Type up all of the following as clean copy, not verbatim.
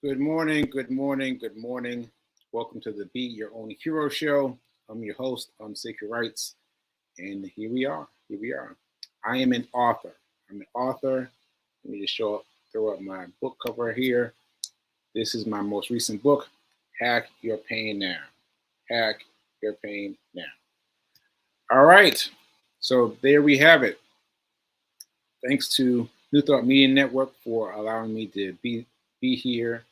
Good morning, good morning, good morning. Welcome to the Be Your Own Hero Show. I'm your host, Sacred Rights, and here we are. Here we are. I am an author. I'm an author. Let me just throw up my book cover here. This is my most recent book, Hack Your Pain Now. Hack Your Pain Now. All right. So there we have it. Thanks to New Thought Media Network for allowing me to be here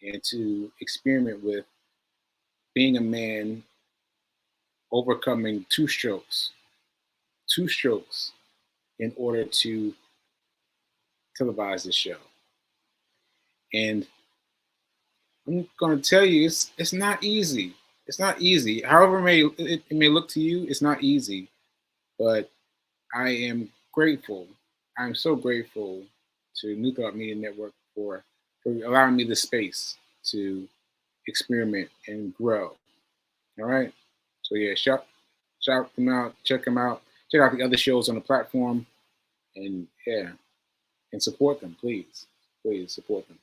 and to experiment with being a man overcoming two strokes in order to televise the show. And I'm going to tell you, it's not easy. It's not easy. However, it may look to you, it's not easy. But I am grateful. I'm so grateful to New Thought Media Network for allowing me the space to experiment and grow. All right. So yeah, shout them out, check out the other shows on the platform, and yeah, and support them, please, please support them.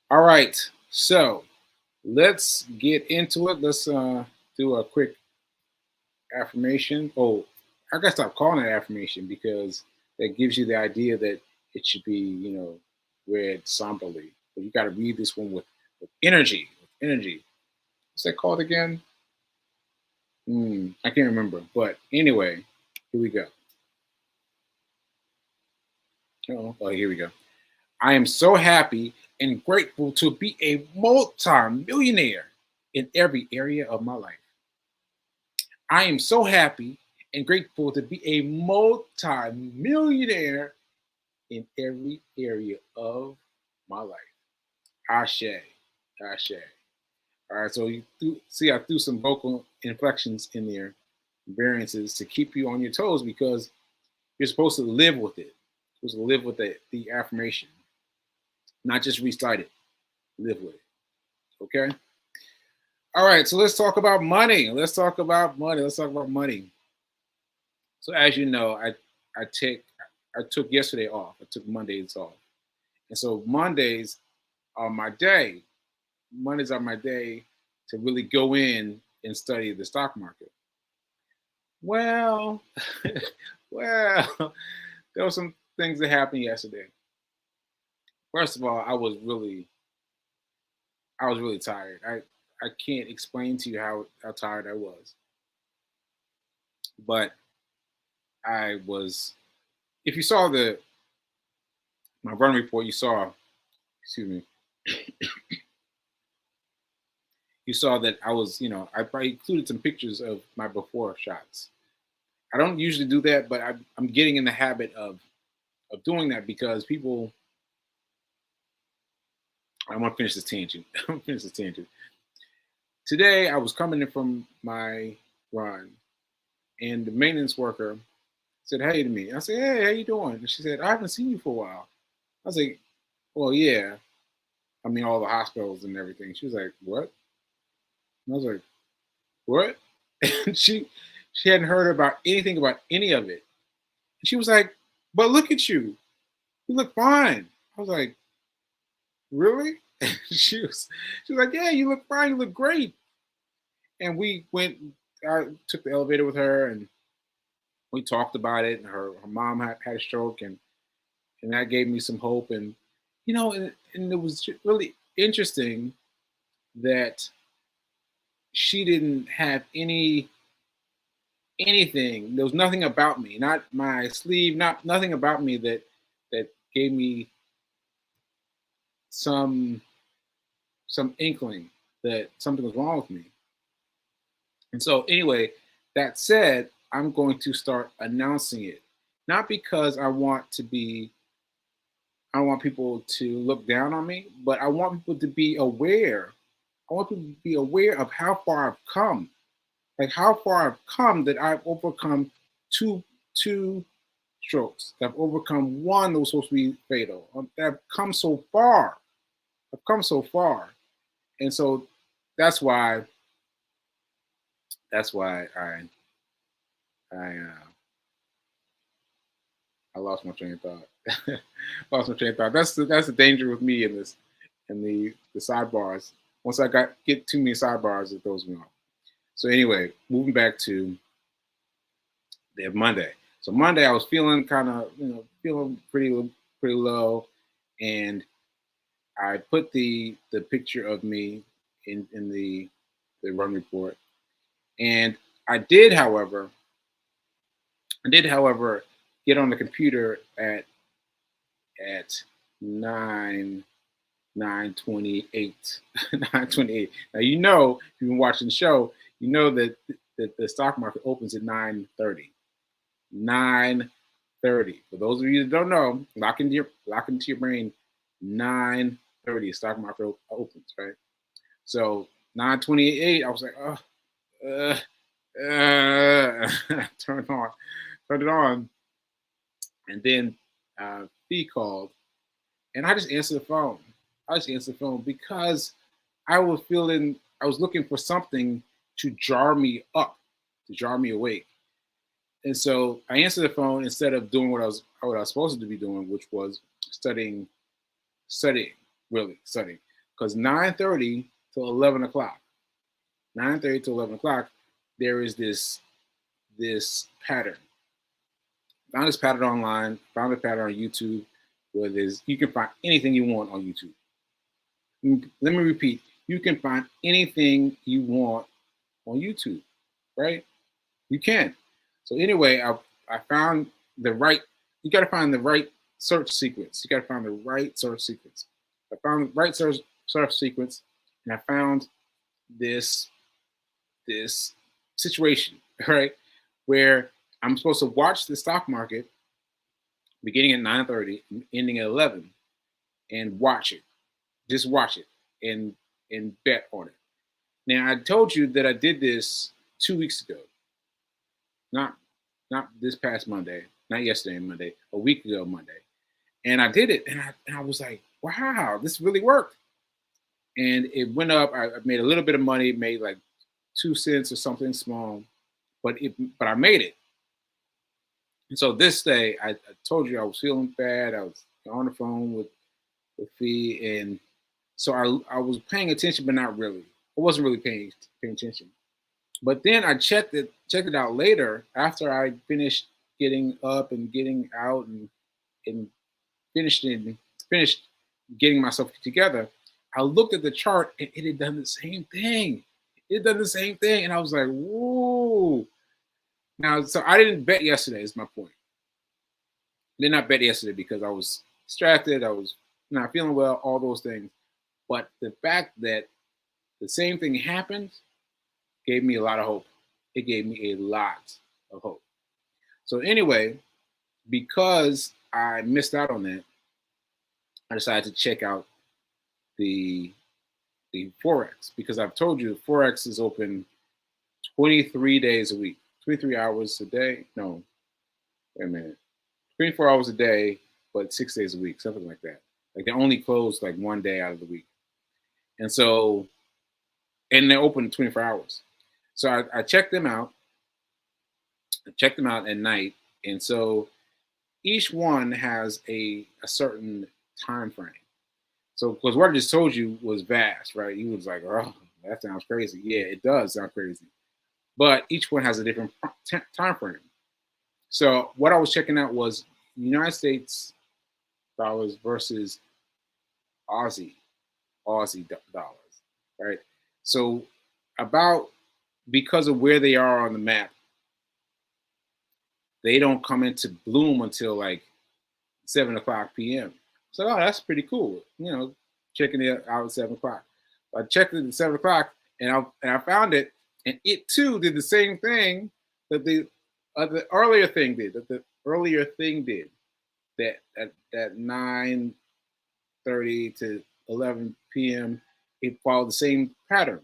All right, so let's get into it. Let's do a quick affirmation. Oh, I gotta stop calling it affirmation because that gives you the idea that it should be, read somberly. But you got to read this one with energy. With energy. What's that called again? I can't remember. But anyway, here we go. Oh, here we go. I am so happy and grateful to be a multi-millionaire in every area of my life. I am so happy and grateful to be a multi-millionaire in every area of my life. Ashe. Ashe. All right, so see, I threw some vocal inflections in there, variances to keep you on your toes because you're supposed to live with it. You're supposed to live with the affirmation, not just recite it. Live with it. Okay. All right. So let's talk about money. Let's talk about money. Let's talk about money. So as you know, I took yesterday off. I took Mondays off, and so Mondays are my day. Mondays are my day to really go in and study the stock market. Well, well, there were some things that happened yesterday. First of all, I was really tired. I can't explain to you how tired I was, but I was. If you saw my run report, excuse me, you saw that I was, I included some pictures of my before shots. I don't usually do that, but I'm getting in the habit of doing that because people. I want to finish this tangent. I want to finish this tangent. Today, I was coming in from my run, and the maintenance worker said hey to me. I said, "Hey, how you doing?" And she said, "I haven't seen you for a while." I was like, "Well, yeah. I mean, all the hospitals and everything." She was like, "What?" And I was like, "What?" And she hadn't heard about anything about any of it. And she was like, "But look at you. You look fine." I was like, "Really?" And she was like, "Yeah, you look fine. You look great." And we went. I took the elevator with her, and we talked about it. And her mom had a stroke, and that gave me some hope. And and it was really interesting that she didn't have anything. There was nothing about me, not my sleeve, nothing about me that gave me some some inkling that something was wrong with me. And so anyway, that said, I'm going to start announcing it. Not because I don't want people to look down on me, but I want people to be aware. I want people to be aware of how far I've come. Like how far I've come that I've overcome two strokes. I've overcome one that was supposed to be fatal. I've come so far. I've come so far. And so that's why I I lost my train of thought. Lost my train of thought. That's the danger with me in this and the sidebars. Once I get too many sidebars, it throws me off. So anyway, moving back to the Monday. So Monday, I was feeling kind of, feeling pretty low, and I put the picture of me in the run report, and I did, however, get on the computer at 9:28 9:28. Now if you've been watching the show, you know that the stock market opens at 9:30. 9:30. For those of you that don't know, lock into your brain. 9:30. Stock market opens, right? So 9:28. I was like, oh, turned it on, and then Fee called, and I just answered the phone. Because I was looking for something to jar me up, to jar me awake. And so I answered the phone instead of doing what I was supposed to be doing, which was studying, really studying. Because 9:30 to 11 o'clock, 9:30 to 11 o'clock, there is this pattern. Found this pattern online, found a pattern on YouTube, where you can find anything you want on YouTube. Let me repeat, you can find anything you want on YouTube, right? You can. So anyway, I found you got to find the right search sequence. I found the right search sequence, and I found this situation, right, where I'm supposed to watch the stock market beginning at 9:30, ending at 11, and watch it. Just watch it and bet on it. Now, I told you that I did this 2 weeks ago. Not this past Monday, not yesterday Monday, a week ago Monday. And I did it, and I was like, wow, this really worked. And it went up. I made a little bit of money, made like 2 cents or something small, but I made it. And so this day, I told you I was feeling bad. I was on the phone with Fee, and so I was paying attention, but not really. I wasn't really paying attention. But then I checked it out later after I finished getting up and getting out and finished getting myself together. I looked at the chart and it had done the same thing. And I was like, whoa. Now, so I didn't bet yesterday, is my point. I did not bet yesterday because I was distracted. I was not feeling well, all those things. But the fact that the same thing happened gave me a lot of hope. It gave me a lot of hope. So anyway, because I missed out on that, I decided to check out the Forex, because I've told you Forex is open 23 days a week, 23 hours a day. No, wait a minute, 24 hours a day, but 6 days a week, something like that. Like they only close like one day out of the week, and they're open 24 hours. So I checked them out. I checked them out at night, and so each one has a certain time frame. So, because what I just told you was vast, right? He was like, "Oh, that sounds crazy." Yeah, it does sound crazy, but each one has a different time frame. So, what I was checking out was United States dollars versus Aussie dollars, right? So, because of where they are on the map, they don't come into bloom until like 7:00 p.m. So, oh, that's pretty cool. Checking it out at 7:00. I checked it at 7:00, and I found it, and it too did the same thing that the earlier thing did. That at 9:30 to 11 p.m. It followed the same pattern.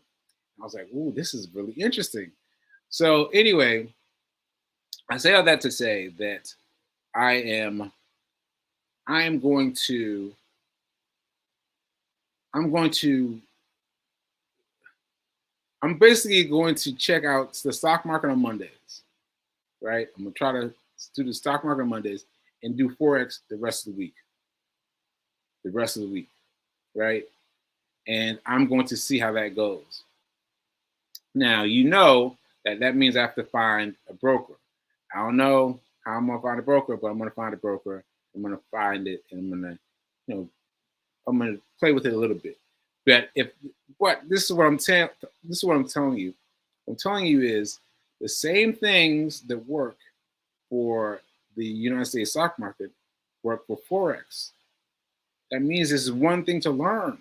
I was like, "Ooh, this is really interesting." So anyway, I say all that to say that I am going to I'm basically going to check out the stock market on Mondays, right? I'm gonna try to do the stock market on Mondays and do Forex the rest of the week. Right? and I'm going to see how that goes. Now, you know that means I have to find a broker. I don't know how I'm gonna find a broker, but I'm gonna find a broker. I'm gonna find it, and I'm gonna, you know, I'm gonna play with it a little bit. But if what this is what I'm telling, this is what I'm telling you. What I'm telling you is the same things that work for the United States stock market work for forex. That means this is one thing to learn.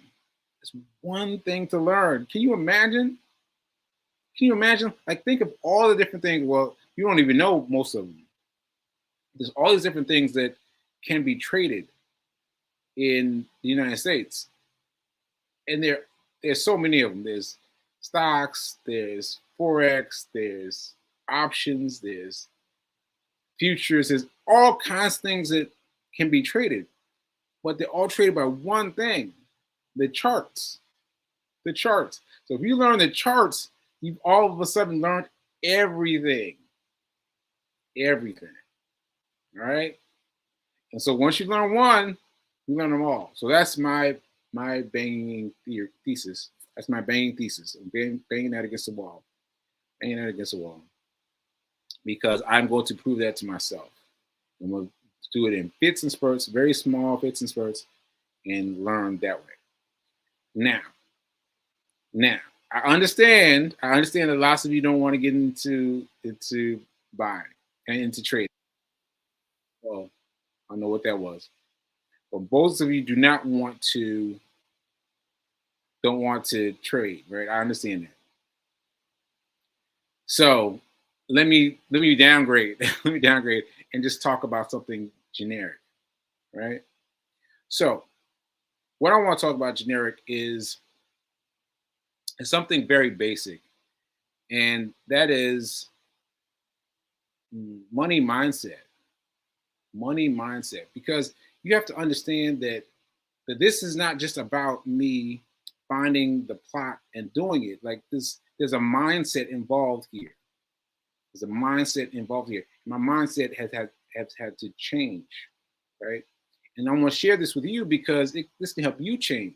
It's one thing to learn. Can you imagine? Can you imagine? Like, think of all the different things. Well, you don't even know most of them. There's all these different things that can be traded in the United States, and there's so many of them. There's stocks, there's forex, there's options, there's futures, there's all kinds of things that can be traded, but they're all traded by one thing: the charts. The charts. So if you learn the charts, you've all of a sudden learned everything. Everything. All right. And so once you learn one, you learn them all. So that's my banging thesis. That's my banging thesis. I'm banging that against the wall. Banging that against the wall. Because I'm going to prove that to myself. I'm going to do it in fits and spurts, very small fits and spurts, and learn that way. Now, I understand that lots of you don't want to get into buying and into trading. Well, I don't know what that was. But most of you don't want to trade, right? I understand that. So let me downgrade. Let me downgrade and just talk about something generic, right? So what I want to talk about generic is something very basic, and that is money mindset. Money mindset. Because you have to understand that this is not just about me finding the plot and doing it. Like this, there's a mindset involved here. There's a mindset involved here. My mindset has had to change, right? And I want to share this with you because this can help you change.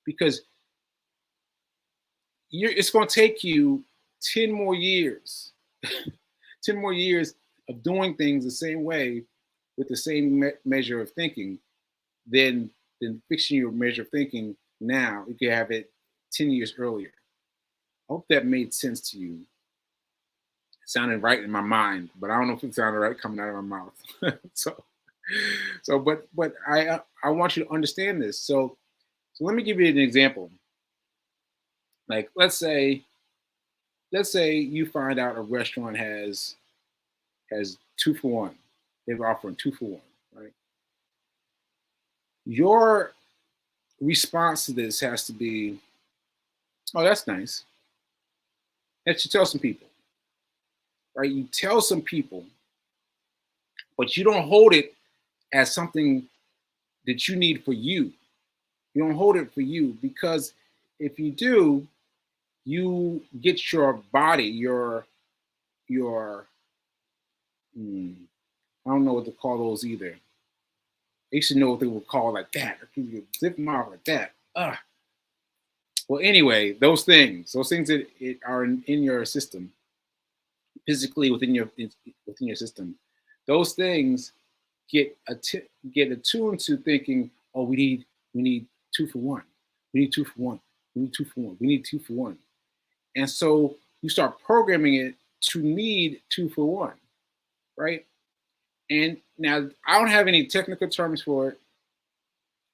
Because it's going to take you 10 more years, 10 more years of doing things the same way with the same measure of thinking than fixing your measure of thinking now. You could have it 10 years earlier. I hope that made sense to you. It sounded right in my mind, but I don't know if it sounded right coming out of my mouth. But I want you to understand this. So let me give you an example. Like let's say you find out a restaurant has 2 for 1. They're offering 2 for 1, right? Your response to this has to be, oh, that's nice. That you tell some people, right? You tell some people, but you don't hold it as something that you need for you. You don't hold it for you, because if you do, you get your body, your I don't know what to call those either. They should know what they would call like that. You zip them off like that. Well, anyway, those things that are in your system, physically within your system, those things get attuned to thinking, oh, we need 2 for 1. We need 2 for 1. We need 2 for 1. We need 2 for 1. And so you start programming it to need 2 for 1, right? And now I don't have any technical terms for it.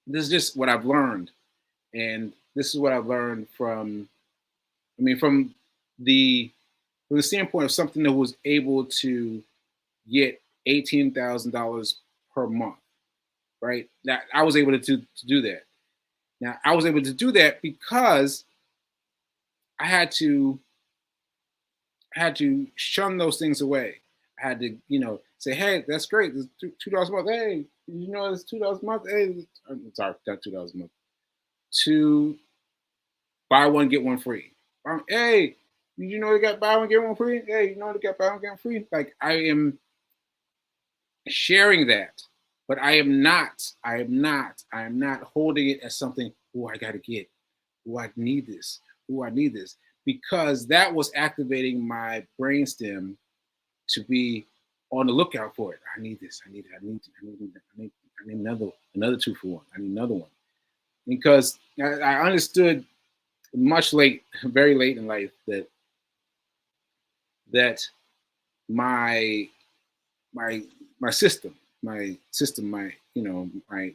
This is just what I've learned. And this is what I've learned from the standpoint of something that was able to get $18,000 per month, right? Now I was able to do that. Now I was able to do that because I had to shun those things away. I had to, say, hey, that's great. It's $2 a month. Hey, it's $2 a month. Hey, I'm sorry, not $2 a month. To buy one get one free. Hey, they got buy one get one free? Hey, they got buy one get one free? Like, I am sharing that, but I am not holding it as something, oh, I gotta get. Oh, I need this. Oh, I need this. Because that was activating my brainstem to be on the lookout for it. I need this. I need it. I need another 2 for 1. I need another one. Because I understood much late, very late in life that my my my system, my my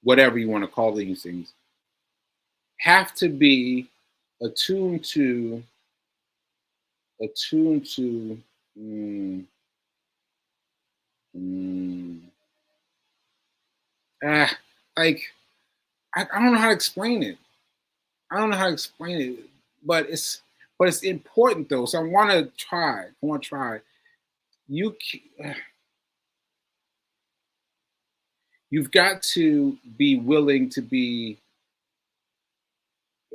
whatever you want to call these things, have to be attuned to attuned to mm, mm, ah, like I don't know how to explain it. I don't know how to explain it, but it's important though. So I want to try. I want to try. You you've got to be willing to be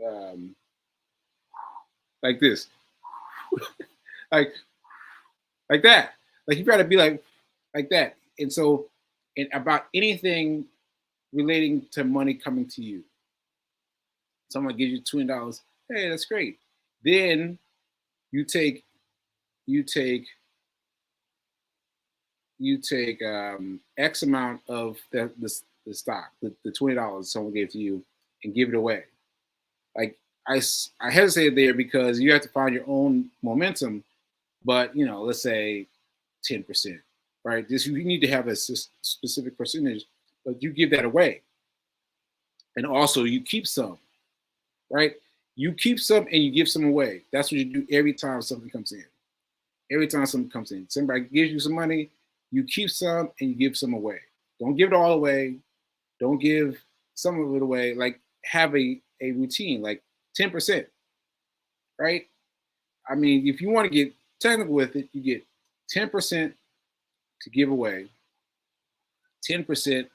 um, like this, like like that. Like you got to be like that. And so, and about anything relating to money coming to you, someone gives you $20. Hey, that's great. Then you take you take X amount of the stock, the $20 someone gave to you, and give it away. Like I hesitated there because you have to find your own momentum. But let's say 10%, right? This you need to have a specific percentage, but you give that away, and also you keep some, right? You keep some and you give some away. That's what you do every time something comes in. Every time something comes in, somebody gives you some money, you keep some and you give some away. Don't give it all away. Don't give some of it away. Like have a routine, like 10%, right? I mean, if you want to get technical with it, you get 10% to give away, 10%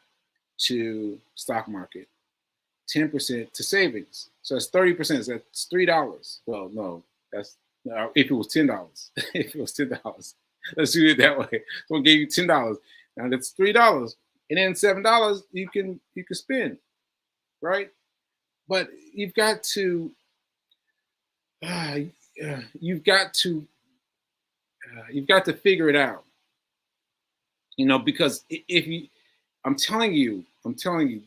to stock market, 10% to savings. So that's 30%. So that's $3. Well, no, that's if it was $10. If it was $10, let's do it that way. Someone gave you $10. Now that's $3, and then $7 you can spend, right? But uh, you've got to you've got to figure it out, because if you, I'm telling you,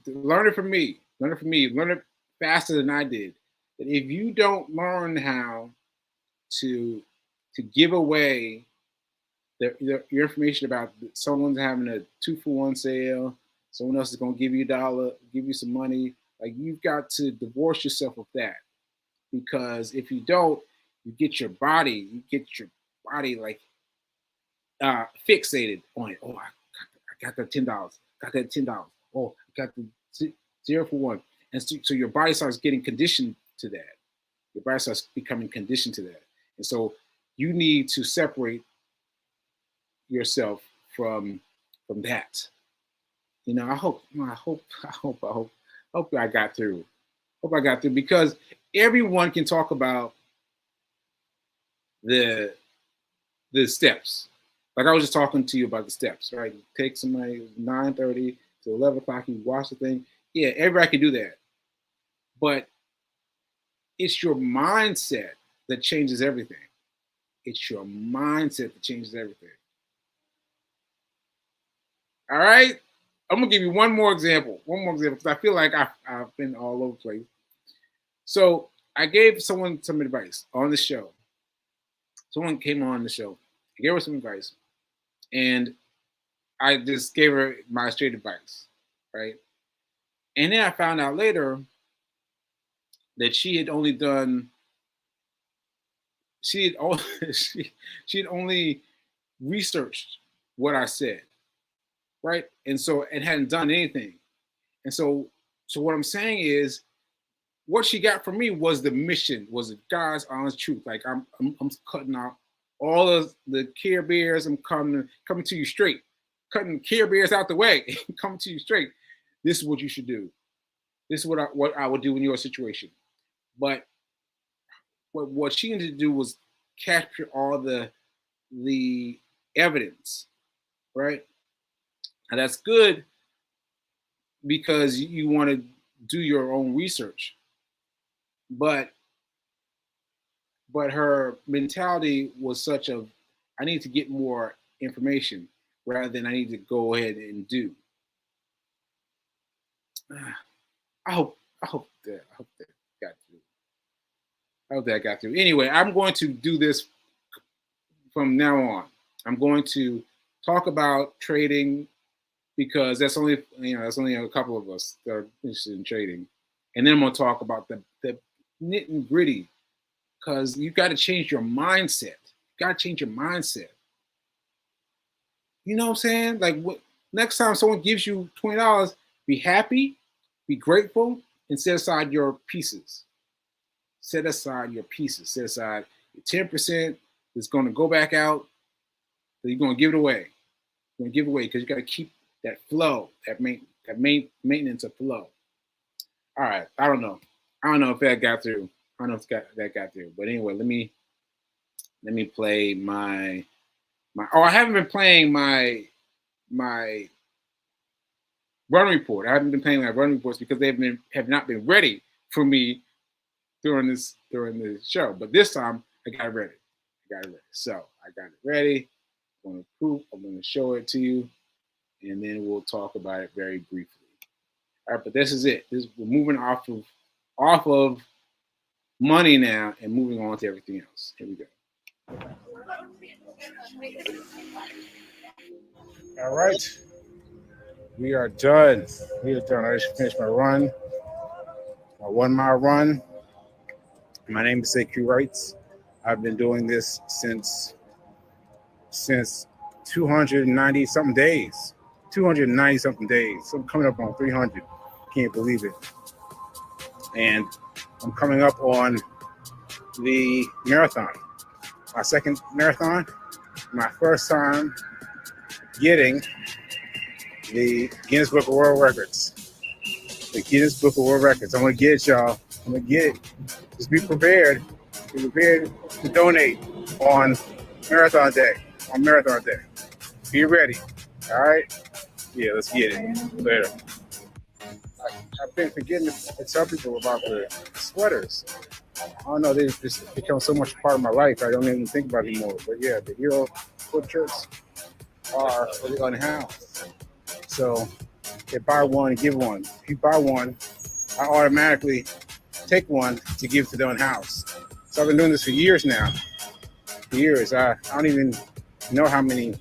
learn it from me, learn it faster than I did. That if you don't learn how to give away your information about someone's having a 2 for 1 sale, someone else is going to give you $1, give you some money, like you've got to divorce yourself of that, because if you don't, you get your body like fixated on it. Oh, I got that $10. Got that $10. Oh, I got the 0 for 1, and so your body starts getting conditioned to that. Your body starts becoming conditioned to that, and so you need to separate yourself from that. I hope I got through. Hope I got through, because everyone can talk about the the steps. Like I was just talking to you about the steps, right? You take somebody 9:30 to 11 o'clock, you watch the thing. Yeah, everybody can do that. But it's your mindset that changes everything. It's your mindset that changes everything. All right? I'm gonna give you one more example. One more example, because I feel like I've been all over the place. So I gave someone some advice on the show. Someone came on the show. I gave her some advice. And I just gave her my straight advice, right? And then I found out later that she had only done she had only she had only researched what I said, right? And so it hadn't done anything. And so what I'm saying is, what she got from me was the mission, was the God's honest truth. Like I'm cutting out all of the Care Bears. I'm coming to you straight, cutting Care Bears out the way, coming to you straight. This is what you should do. This is what I would do in your situation. But what she needed to do was capture all the evidence, right? And that's good because you want to do your own research. but her mentality was such of, I need to get more information rather than I need to go ahead and do. I hope that got through. I hope that got through. Anyway, I'm going to do this from now on. I'm going to talk about trading because that's only a couple of us that are interested in trading, and then I'm going to talk about the nit and gritty because you got to change your mindset. You got to change your mindset. You know what I'm saying? Like, next time someone gives you $20, be happy, be grateful, and set aside your pieces. Set aside your pieces. Set aside your 10% that's going to go back out. So you're going to give it away. You're going to give it away because you got to keep that flow, that maintenance of flow. All right. I don't know if that got through. I don't know if that got through. But anyway, let me play my. Oh, I haven't been playing my run report. I haven't been playing my run reports because they have not been ready for me during this show. But this time I got it ready. So I got it ready. I'm going to show it to you, and then we'll talk about it very briefly. All right, but this is it. We're moving off of money now and moving on to everything else. Here we go. All right. We are done. I just finished my run, my 1 mile run. My name is CQ Wrights. I've been doing this since 290 something days. 290 something days. So I'm coming up on 300. Can't believe it. And I'm coming up on the marathon. My second marathon. My first time getting the Guinness Book of World Records. The Guinness Book of World Records. I'm going to get it, y'all. I'm going to get it. Just be prepared. Be prepared to donate on marathon day. Be ready. All right? Yeah, let's get it. Later. I've been forgetting to tell people about the sweaters. I don't know, they just become so much part of my life. I don't even think about it anymore. But yeah, the Hero foot shirts are for the unhoused. So they buy one, give one. If you buy one, I automatically take one to give to the unhoused. So I've been doing this for years now. For years. I don't even know how many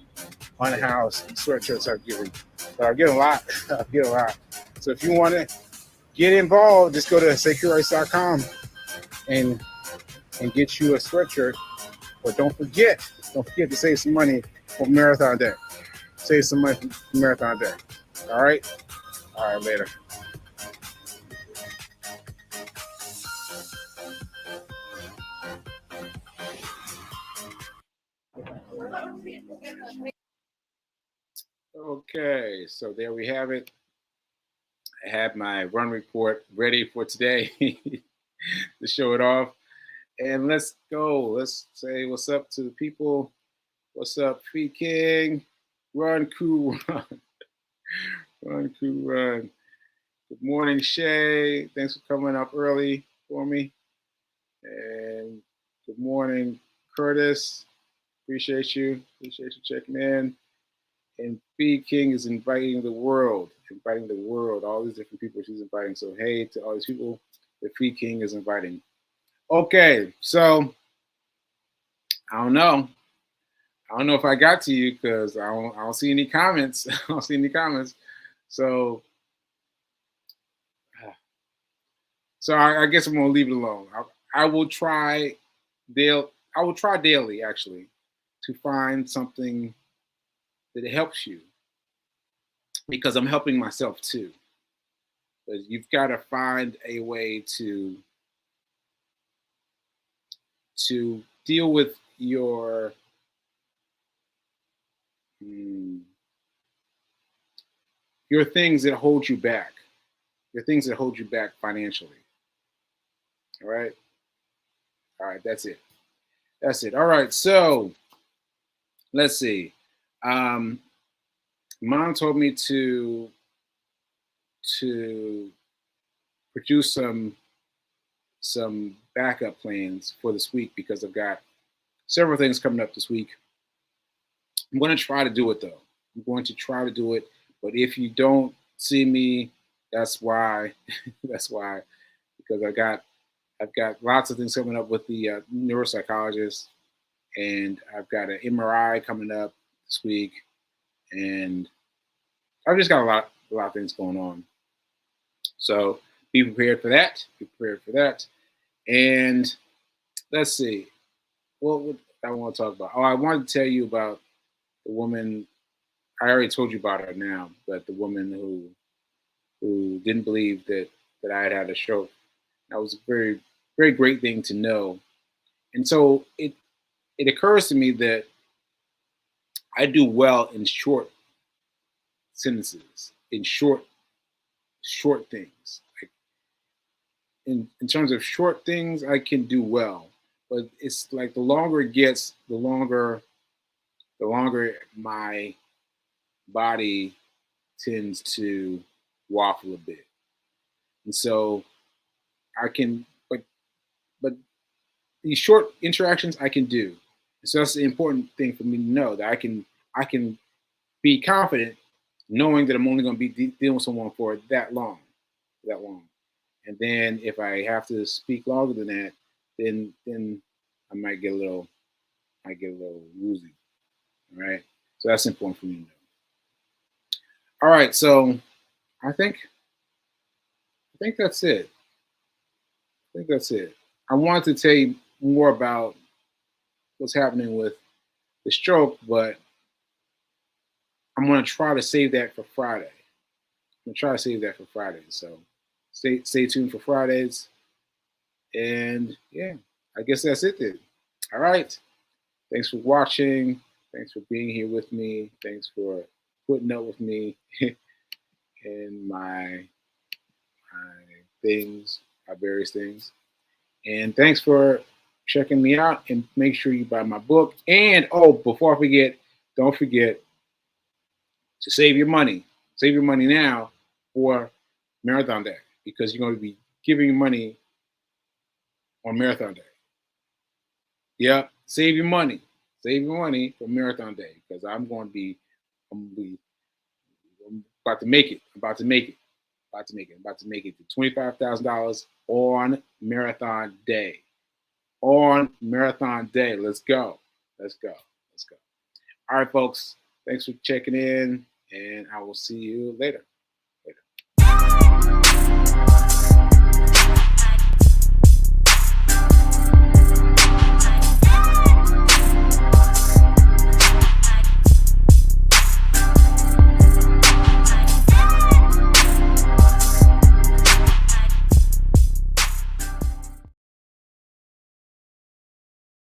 unhoused sweatshirts I've given. But I get a lot. So if you want to get involved, just go to securites.com and get you a sweatshirt. But don't forget to save some money for Marathon Day. Save some money for Marathon Day. All right, later. Okay, so there we have it. I have my run report ready for today to show it off. And let's go. Let's say what's up to the people. What's up, Free King? Run, cool, run. Run, cool, run. Good morning, Shay. Thanks for coming up early for me. And good morning, Curtis. Appreciate you. Appreciate you checking in. And B King is inviting the world. All these different people she's inviting. So hey to all these people that Free King is inviting. Okay, so I don't know if I got to you because I don't see any comments. So I guess I'm gonna leave it alone. I will try daily actually to find something that helps you because I'm helping myself too. But you've got to find a way to deal with your things that hold you back. Your things that hold you back financially. All right. That's it. All right. So let's see. Mom told me to produce some backup plans for this week because I've got several things coming up this week. I'm going to try to do it though. I'm going to try to do it. But if you don't see me, that's why. That's why, because I've got lots of things coming up with the neuropsychologist, and I've got an MRI coming up this week, and I've just got a lot of things going on. So be prepared for that. Be prepared for that. And let's see. What I want to talk about? Oh, I wanted to tell you about the woman. I already told you about her now, but the woman who didn't believe that I had had a stroke. That was a very very great thing to know. And so it occurs to me that I do well in short sentences, in short things. Like in terms of short things, I can do well. But it's like the longer it gets, the longer my body tends to waffle a bit. And so I can, but these short interactions I can do. So that's the important thing for me to know that I can be confident knowing that I'm only going to be dealing with someone for that long. And then if I have to speak longer than that, then I might get a little woozy. All right. So that's important for me to know. All right. So I think that's it. I think that's it. I wanted to tell you more about what's happening with the stroke, but I'm going to try to save that for Friday. I'm going to try to save that for Friday. So stay tuned for Fridays. And yeah, I guess that's it then. All right. Thanks for watching. Thanks for being here with me. Thanks for putting up with me and my things, my various things. And thanks for checking me out. And make sure you buy my book. And oh, before I forget, don't forget to save your money. Save your money now for Marathon Day because you're going to be giving your money on Marathon Day. Yep, save your money. Save your money for Marathon Day because I'm about to make it. I'm about to make it. About to make it. I'm about to make it to $25,000 on Marathon Day. On Marathon Day. Let's go. Let's go. Let's go. All right, folks. Thanks for checking in, and I will see you later.